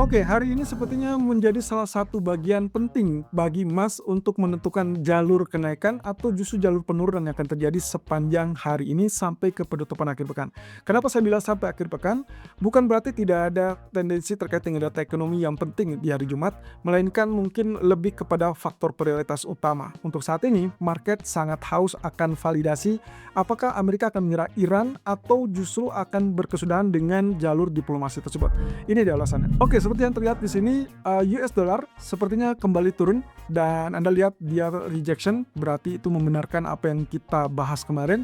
Oke, hari ini sepertinya menjadi salah satu bagian penting bagi Mas untuk menentukan jalur kenaikan atau justru jalur penurunan yang akan terjadi sepanjang hari ini sampai ke penutupan akhir pekan. Kenapa saya bilang sampai akhir pekan? Bukan berarti tidak ada tendensi terkait dengan data ekonomi yang penting di hari Jumat, melainkan mungkin lebih kepada faktor prioritas utama. Untuk saat ini, market sangat haus akan validasi apakah Amerika akan menyerang Iran atau justru akan berkesudahan dengan jalur diplomasi tersebut. Ini dia alasannya. Oke, seperti yang terlihat di sini, US dollar sepertinya kembali turun dan Anda lihat dia rejection, berarti itu membenarkan apa yang kita bahas kemarin,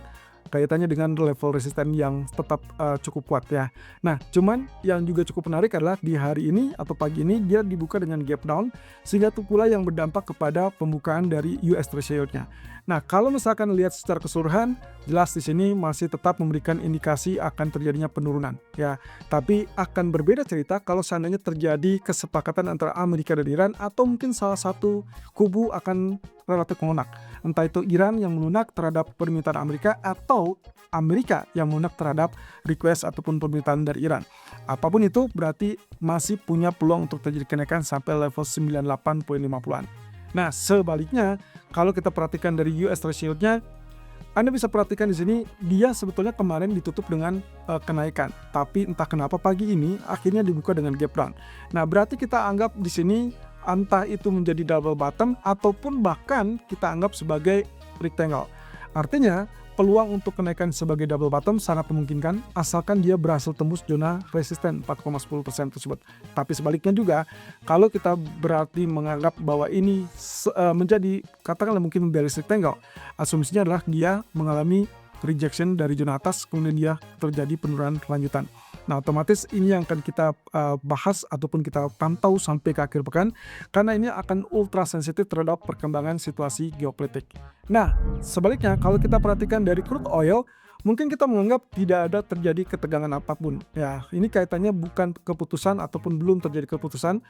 kaitannya dengan level resisten yang tetap, cukup kuat ya. Nah, cuman yang juga cukup menarik adalah di hari ini atau pagi ini dia dibuka dengan gap down, sehingga itu pula yang berdampak kepada pembukaan dari US Treasury Yield-nya. Nah, kalau misalkan lihat secara keseluruhan, jelas di sini masih tetap memberikan indikasi akan terjadinya penurunan ya. Tapi akan berbeda cerita kalau seandainya terjadi kesepakatan antara Amerika dan Iran atau mungkin salah satu kubu akan relatif melunak. Entah itu Iran yang melunak terhadap permintaan Amerika atau Amerika yang melunak terhadap request ataupun permintaan dari Iran. Apapun itu berarti masih punya peluang untuk terjadi kenaikan sampai level 98.50-an. Nah, sebaliknya kalau kita perhatikan dari US Treasury Yield-nya, Anda bisa perhatikan di sini dia sebetulnya kemarin ditutup dengan kenaikan, tapi entah kenapa pagi ini akhirnya dibuka dengan gap down. Nah, berarti kita anggap di sini entah itu menjadi double bottom ataupun bahkan kita anggap sebagai rectangle. Artinya peluang untuk kenaikan sebagai double bottom sangat memungkinkan asalkan dia berhasil tembus zona resisten 4,10% tersebut. Tapi sebaliknya juga, kalau kita berarti menganggap bahwa ini menjadi katakanlah mungkin bearish rectangle, asumsinya adalah dia mengalami rejection dari zona atas, kemudian dia terjadi penurunan lanjutan. Nah, otomatis ini yang akan kita bahas ataupun kita pantau sampai ke akhir pekan, karena ini akan ultra sensitif terhadap perkembangan situasi geopolitik. Nah, sebaliknya kalau kita perhatikan dari crude oil, mungkin kita menganggap tidak ada terjadi ketegangan apapun. Ya, ini kaitannya bukan keputusan ataupun belum terjadi keputusan.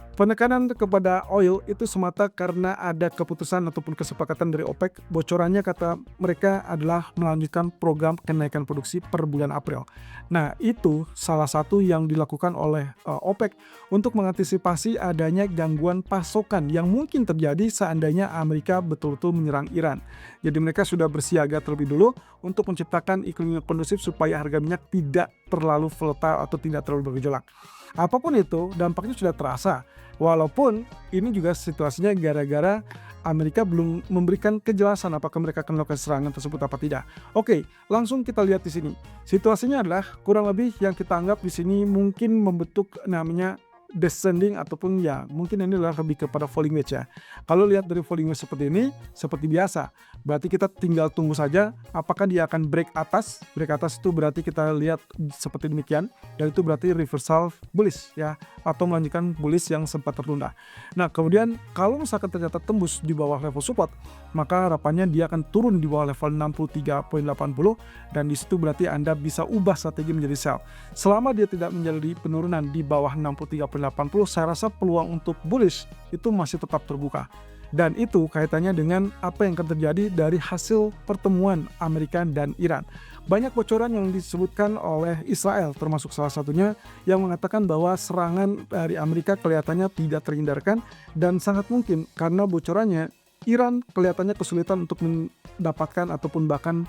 Penekanan kepada oil itu semata karena ada keputusan ataupun kesepakatan dari OPEC. Bocorannya kata mereka adalah melanjutkan program kenaikan produksi per bulan April. Nah, itu salah satu yang dilakukan oleh OPEC untuk mengantisipasi adanya gangguan pasokan yang mungkin terjadi seandainya Amerika betul-betul menyerang Iran. Jadi mereka sudah bersiaga terlebih dulu untuk menciptakan iklim yang kondusif supaya harga minyak tidak terlalu volatile atau tidak terlalu bergejolak. Apapun itu, dampaknya sudah terasa. Walaupun ini juga situasinya gara-gara Amerika belum memberikan kejelasan apakah mereka akan melakukan serangan tersebut apa tidak. Oke, langsung kita lihat di sini. Situasinya adalah kurang lebih yang kita anggap di sini mungkin membentuk namanya descending ataupun ya mungkin ini adalah lebih kepada falling wedge ya. Kalau lihat dari falling wedge seperti ini, seperti biasa, berarti kita tinggal tunggu saja apakah dia akan break atas. Break atas itu berarti kita lihat seperti demikian, dan itu berarti reversal bullish ya, atau melanjutkan bullish yang sempat tertunda. Nah, kemudian kalau misalkan ternyata tembus di bawah level support, maka harapannya dia akan turun di bawah level 63.80, dan di situ berarti Anda bisa ubah strategi menjadi sell. Selama dia tidak menjadi penurunan di bawah 63.80, saya rasa peluang untuk bullish itu masih tetap terbuka. Dan itu kaitannya dengan apa yang akan terjadi dari hasil pertemuan Amerika dan Iran. Banyak bocoran yang disebutkan oleh Israel, termasuk salah satunya yang mengatakan bahwa serangan dari Amerika kelihatannya tidak terhindarkan, dan sangat mungkin karena bocorannya Iran kelihatannya kesulitan untuk mendapatkan ataupun bahkan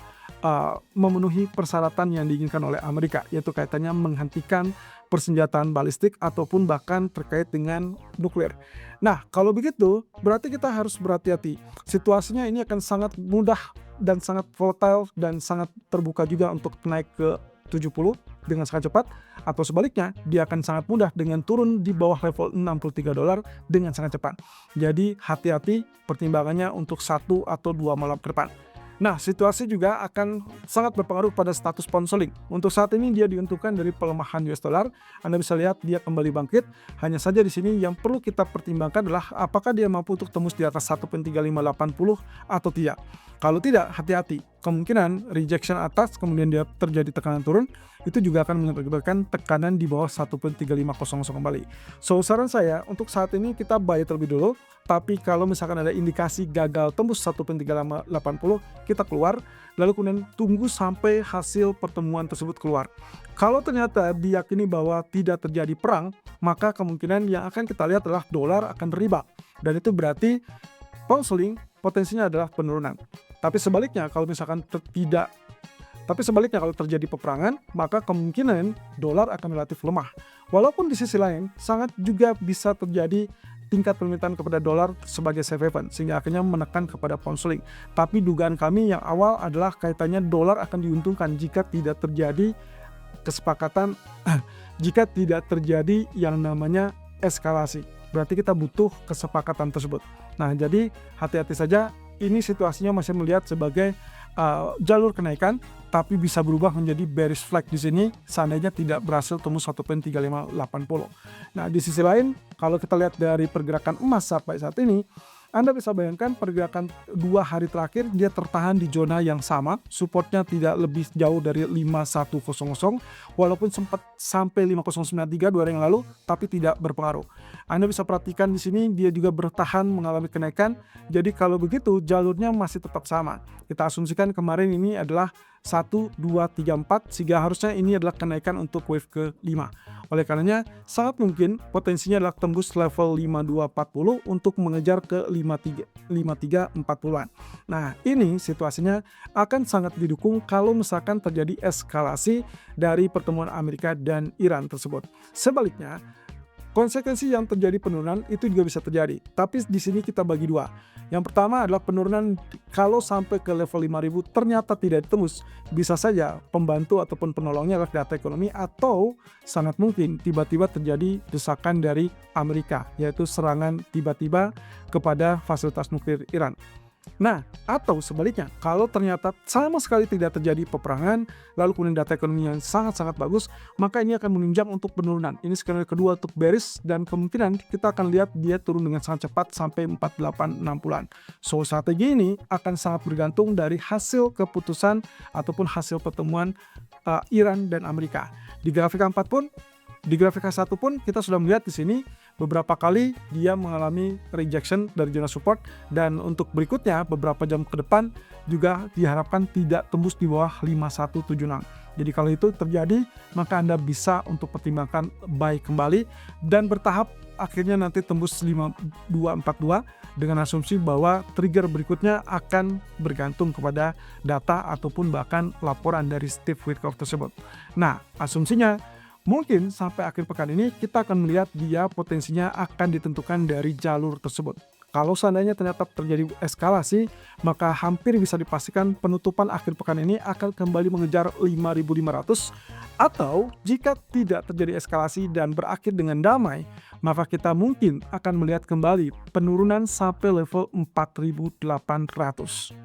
memenuhi persyaratan yang diinginkan oleh Amerika, yaitu kaitannya menghentikan persenjataan balistik ataupun bahkan terkait dengan nuklir. Nah, kalau begitu berarti kita harus berhati-hati. Situasinya ini akan sangat mudah dan sangat volatile dan sangat terbuka juga untuk naik ke 70 dengan sangat cepat, atau sebaliknya dia akan sangat mudah dengan turun di bawah level $63 dengan sangat cepat. Jadi hati-hati pertimbangannya untuk 1 atau 2 malam ke depan. Nah, situasi juga akan sangat berpengaruh pada status pound sterling. Untuk saat ini dia diuntungkan dari pelemahan US dollar. Anda bisa lihat dia kembali bangkit. Hanya saja di sini yang perlu kita pertimbangkan adalah apakah dia mampu untuk tembus di atas 1.3580 atau tidak. Kalau tidak, hati-hati. kemungkinan rejection atas kemudian dia terjadi tekanan turun, itu juga akan mengakibatkan tekanan di bawah 1.3500 kembali. So saran saya untuk saat ini kita buy terlebih dulu, tapi kalau misalkan ada indikasi gagal tembus 1.3580, kita keluar, lalu kemudian tunggu sampai hasil pertemuan tersebut keluar. Kalau ternyata diyakini bahwa tidak terjadi perang, maka kemungkinan yang akan kita lihat adalah dolar akan riba, dan itu berarti pound sterling potensinya adalah penurunan. Tapi sebaliknya kalau terjadi peperangan, maka kemungkinan dolar akan relatif lemah. Walaupun di sisi lain sangat juga bisa terjadi tingkat permintaan kepada dolar sebagai safe haven, sehingga akhirnya menekan kepada pound sterling. Tapi dugaan kami yang awal adalah kaitannya dolar akan diuntungkan jika tidak terjadi kesepakatan, jika tidak terjadi yang namanya eskalasi. Berarti kita butuh kesepakatan tersebut. Nah, jadi hati-hati saja. Ini situasinya masih melihat sebagai jalur kenaikan, tapi bisa berubah menjadi bearish flag di sini seandainya tidak berhasil tembus 1.3580. Nah, di sisi lain, kalau kita lihat dari pergerakan emas sampai saat ini, Anda bisa bayangkan pergerakan 2 hari terakhir dia tertahan di zona yang sama, supportnya tidak lebih jauh dari 5100, walaupun sempat sampai 5093 2 hari yang lalu, tapi tidak berpengaruh. Anda bisa perhatikan di sini dia juga bertahan mengalami kenaikan. Jadi kalau begitu jalurnya masih tetap sama. Kita asumsikan kemarin ini adalah 1, 2, 3, 4, sehingga harusnya ini adalah kenaikan untuk wave ke-5. Oleh karenanya sangat mungkin potensinya adalah tembus level 5240 untuk mengejar ke 5340-an. Nah, ini situasinya akan sangat didukung kalau misalkan terjadi eskalasi dari pertemuan Amerika dan Iran tersebut. Sebaliknya, konsekuensi yang terjadi penurunan itu juga bisa terjadi. Tapi di sini kita bagi dua. Yang pertama adalah penurunan kalau sampai ke level 5000 ternyata tidak ditembus. Bisa saja pembantu ataupun penolongnya adalah data ekonomi, atau sangat mungkin tiba-tiba terjadi desakan dari Amerika, yaitu serangan tiba-tiba kepada fasilitas nuklir Iran. Nah, atau sebaliknya, kalau ternyata sama sekali tidak terjadi peperangan, lalu kemudian data ekonomi yang sangat-sangat bagus, maka ini akan menunjang untuk penurunan. Ini skenario kedua untuk bearish, dan kemungkinan kita akan lihat dia turun dengan sangat cepat sampai 4860-an. So, strategi ini akan sangat bergantung dari hasil keputusan ataupun hasil pertemuan Iran dan Amerika. Di grafik 4 pun, di grafik 1 pun kita sudah melihat di sini beberapa kali dia mengalami rejection dari zona support, dan untuk berikutnya beberapa jam ke depan juga diharapkan tidak tembus di bawah 5176. Jadi kalau itu terjadi, maka Anda bisa untuk pertimbangkan buy kembali dan bertahap akhirnya nanti tembus 5242 dengan asumsi bahwa trigger berikutnya akan bergantung kepada data ataupun bahkan laporan dari Steve Witkoff tersebut. Nah, asumsinya mungkin sampai akhir pekan ini kita akan melihat dia potensinya akan ditentukan dari jalur tersebut. Kalau seandainya ternyata terjadi eskalasi, maka hampir bisa dipastikan penutupan akhir pekan ini akan kembali mengejar 5.500, atau jika tidak terjadi eskalasi dan berakhir dengan damai, maka kita mungkin akan melihat kembali penurunan sampai level 4.800.